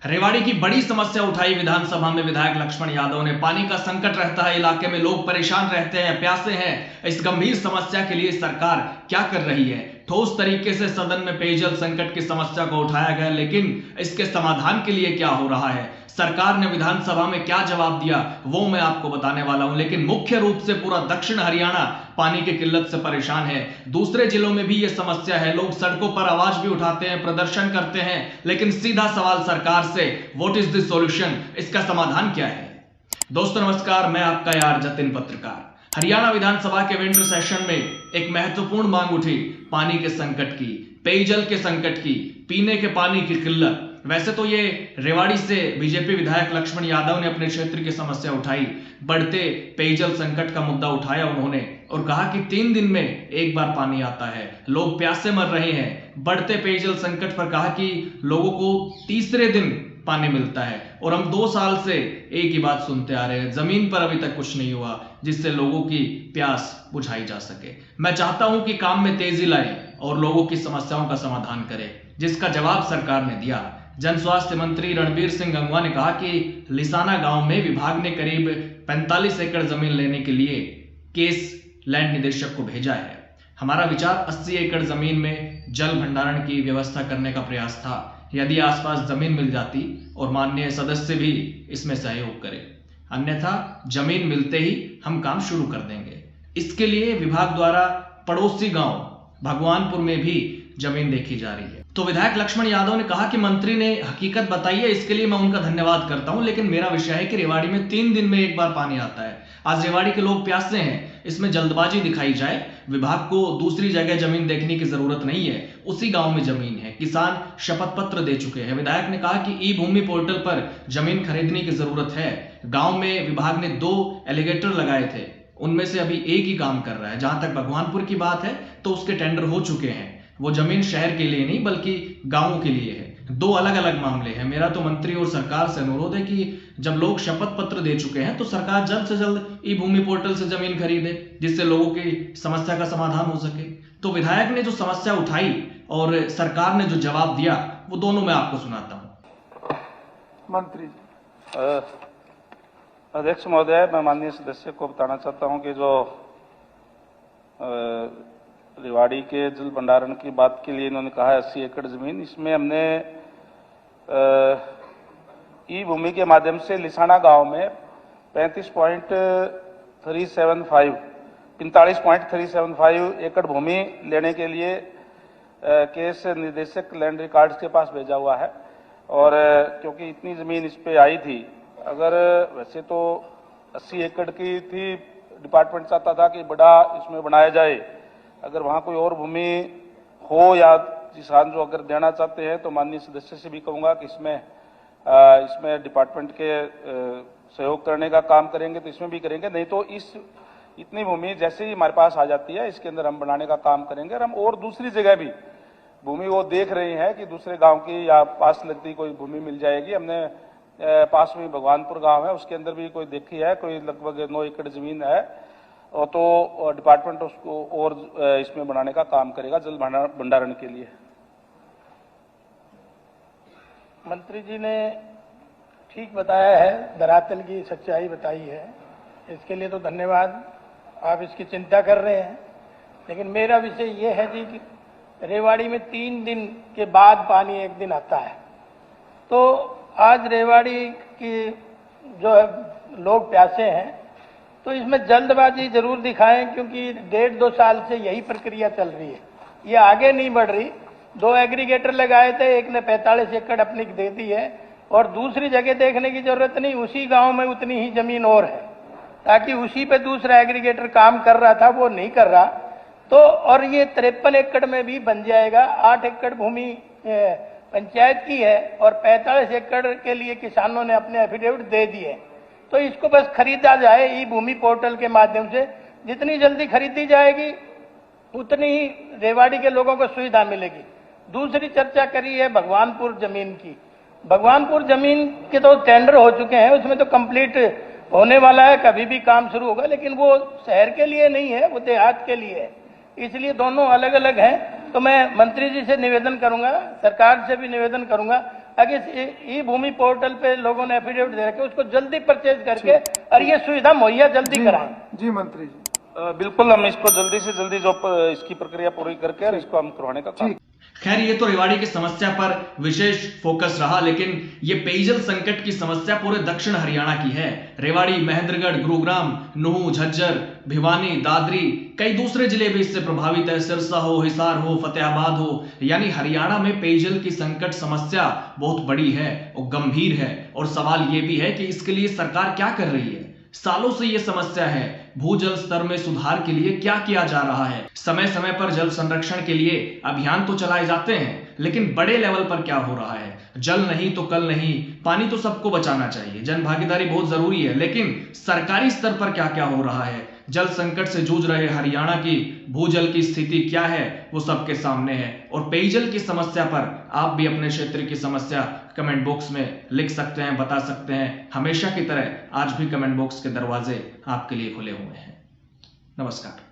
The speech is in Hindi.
रेवाड़ी की बड़ी समस्या उठाई विधानसभा में विधायक लक्ष्मण यादव ने। पानी का संकट रहता है, इलाके में लोग परेशान रहते हैं, प्यासे हैं। इस गंभीर समस्या के लिए सरकार क्या कर रही है? ठोस तरीके से सदन में पेयजल संकट की समस्या को उठाया गया, लेकिन इसके समाधान के लिए क्या हो रहा है, सरकार ने विधानसभा में क्या जवाब दिया, वो मैं आपको बताने वाला हूं। लेकिन मुख्य रूप से पूरा दक्षिण हरियाणा पानी की किल्लत से परेशान है। दूसरे जिलों में भी ये समस्या है, लोग सड़कों पर आवाज भी उठाते हैं, प्रदर्शन करते हैं, लेकिन सीधा सवाल सरकार से, व्हाट इज द सॉल्यूशन? इसका समाधान क्या है? दोस्तों नमस्कार, मैं आपका यार जतिन पत्रकार। हरियाणा विधानसभा के विंटर सेशन में एक महत्वपूर्ण मांग उठी पानी के संकट की, पेयजल के संकट की, पीने के पानी की किल्लत। वैसे तो ये रेवाड़ी से बीजेपी विधायक लक्ष्मण यादव ने अपने क्षेत्र की समस्या उठाई, बढ़ते पेयजल संकट का मुद्दा उठाया उन्होंने और कहा कि 3 दिन में एक बार पानी आता है, लोग प्यासे मर रहे हैं। बढ़ते पेयजल संकट पर कहा कि लोगों को तीसरे दिन पानी मिलता है और हम 2 साल से एक ही बात सुनते आ रहे हैं, जमीन पर अभी तक कुछ नहीं हुआ जिससे लोगों की प्यास बुझाई जा सके। मैं चाहता हूं कि काम में तेजी लाए और लोगों की समस्याओं का समाधान करें, जिसका जवाब सरकार ने दिया। जन स्वास्थ्य मंत्री रणबीर सिंह गंगवा ने कहा कि लिसाना गांव में विभाग ने करीब 45 एकड़ जमीन लेने के लिए केस लैंड निदेशक को भेजा है। हमारा विचार 80 एकड़ जमीन में जल भंडारण की व्यवस्था करने का प्रयास था, यदि आसपास जमीन मिल जाती और माननीय सदस्य भी इसमें सहयोग करें, अन्यथा जमीन मिलते ही हम काम शुरू कर देंगे। इसके लिए विभाग द्वारा पड़ोसी गांव भगवानपुर में भी जमीन देखी जा रही है। तो विधायक लक्ष्मण यादव ने कहा कि मंत्री ने हकीकत बताई है, इसके लिए मैं उनका धन्यवाद करता हूं, लेकिन मेरा विषय है कि रेवाड़ी में 3 दिन में एक बार पानी आता है। आज रेवाड़ी के लोग प्यासे हैं, इसमें जल्दबाजी दिखाई जाए। विभाग को दूसरी जगह जमीन देखने की जरूरत नहीं है, उसी गांव में जमीन है, किसान शपथ पत्र दे चुके हैं। विधायक ने कहा कि ई भूमि पोर्टल पर जमीन खरीदने की जरूरत है। गांव में विभाग ने 2 एलिगेटर लगाए थे, उनमें से अभी एक ही काम कर रहा है। जहां तक भगवानपुर की बात है तो उसके टेंडर हो चुके हैं, वो जमीन शहर के लिए नहीं बल्कि गांवों के लिए है। 2 अलग अलग मामले हैं। मेरा तो मंत्री और सरकार से अनुरोध है कि जब लोग शपथ पत्र दे चुके हैं तो सरकार जल्द से जल्द ई भूमि पोर्टल से जमीन खरीदे, जिससे लोगों की समस्या का समाधान हो सके। तो विधायक ने जो समस्या उठाई और सरकार ने जो जवाब दिया, वो दोनों मैं आपको सुनाता हूं। मंत्री अध्यक्ष महोदय, मैं माननीय सदस्य को बताना चाहता हूं कि जो रेवाड़ी के जल भंडारण की बात के लिए इन्होंने कहा है 80 एकड़ जमीन, इसमें हमने ई भूमि के माध्यम से लिसाना गांव में 45.375 एकड़ भूमि लेने के लिए केस निदेशक लैंड रिकॉर्ड्स के पास भेजा हुआ है। और क्योंकि इतनी जमीन इस पे आई थी, अगर वैसे तो 80 एकड़ की थी, डिपार्टमेंट चाहता था कि बड़ा इसमें बनाया जाए। अगर वहां कोई और भूमि हो या किसान जो अगर देना चाहते हैं तो माननीय सदस्य से भी कहूंगा कि इसमें डिपार्टमेंट के सहयोग करने का काम करेंगे तो इसमें भी करेंगे, नहीं तो इतनी भूमि जैसे ही हमारे पास आ जाती है इसके अंदर हम बनाने का काम करेंगे। और हम और दूसरी जगह भी भूमि वो देख रहे हैं कि दूसरे गांव की या पास लगती कोई भूमि मिल जाएगी। हमने पास में भगवानपुर गांव है, उसके अंदर भी कोई देखी है, कोई लगभग 9 एकड़ जमीन है, और तो डिपार्टमेंट उसको और इसमें बनाने का काम करेगा जल भंडारण के लिए। मंत्री जी ने ठीक बताया है, धरातल की सच्चाई बताई है, इसके लिए तो धन्यवाद। आप इसकी चिंता कर रहे हैं, लेकिन मेरा विषय ये है जी कि रेवाड़ी में 3 दिन के बाद पानी एक दिन आता है। तो आज रेवाड़ी की जो लोग प्यासे हैं, तो इसमें जल्दबाजी जरूर दिखाएं, क्योंकि 1.5-2 साल से यही प्रक्रिया चल रही है, ये आगे नहीं बढ़ रही। 2 एग्रीगेटर लगाए थे, एक ने 45 एकड़ अपनी दे दी है और दूसरी जगह देखने की जरूरत नहीं, उसी गांव में उतनी ही जमीन और है, ताकि उसी पे दूसरा एग्रीगेटर काम कर रहा था, वो नहीं कर रहा। तो और ये 53 एकड़ में भी बन जाएगा। 8 एकड़ भूमि पंचायत की है और 45 एकड़ के लिए किसानों ने अपने एफिडेविट दे दिए। तो इसको बस खरीदा जाए ई भूमि पोर्टल के माध्यम से। जितनी जल्दी खरीदी जाएगी उतनी ही रेवाड़ी के लोगों को सुविधा मिलेगी। दूसरी चर्चा करी है भगवानपुर जमीन की। भगवानपुर जमीन के तो टेंडर हो चुके हैं, उसमें तो कंप्लीट होने वाला है, कभी भी काम शुरू होगा, लेकिन वो शहर के लिए नहीं है, वो देहात के लिए है, इसलिए दोनों अलग अलग हैं। तो मैं मंत्री जी से निवेदन करूंगा, सरकार से भी निवेदन करूंगा, अगर ई भूमि पोर्टल पे लोगों ने एफिडेविट दे रखे उसको जल्दी परचेज करके और ये सुविधा मुहैया जल्दी कराएं। जी मंत्री जी, बिल्कुल हम इसको जल्दी से जल्दी जो इसकी प्रक्रिया पूरी करके और इसको हम करवाने का काम। खैर, ये तो रेवाड़ी की समस्या पर विशेष फोकस रहा, लेकिन ये पेयजल संकट की समस्या पूरे दक्षिण हरियाणा की है। रेवाड़ी, महेंद्रगढ़, गुरुग्राम, नुहू, झज्जर, भिवानी, दादरी, कई दूसरे जिले भी इससे प्रभावित है। सिरसा हो, हिसार हो, फतेहाबाद हो, यानी हरियाणा में पेयजल की संकट समस्या बहुत बड़ी है और गंभीर है। और सवाल ये भी है कि इसके लिए सरकार क्या कर रही है। सालों से यह समस्या है। भूजल स्तर में सुधार के लिए क्या किया जा रहा है? समय समय पर जल संरक्षण के लिए अभियान तो चलाए जाते हैं, लेकिन बड़े लेवल पर क्या हो रहा है? जल नहीं तो कल नहीं, पानी तो सबको बचाना चाहिए, जन भागीदारी बहुत जरूरी है, लेकिन सरकारी स्तर पर क्या क्या हो रहा है? जल संकट से जूझ रहे हरियाणा की भूजल की स्थिति क्या है, वो सबके सामने है। और पेयजल की समस्या पर आप भी अपने क्षेत्र की समस्या कमेंट बॉक्स में लिख सकते हैं, बता सकते हैं। हमेशा की तरह आज भी कमेंट बॉक्स के दरवाजे आपके लिए खुले हुए हैं। नमस्कार।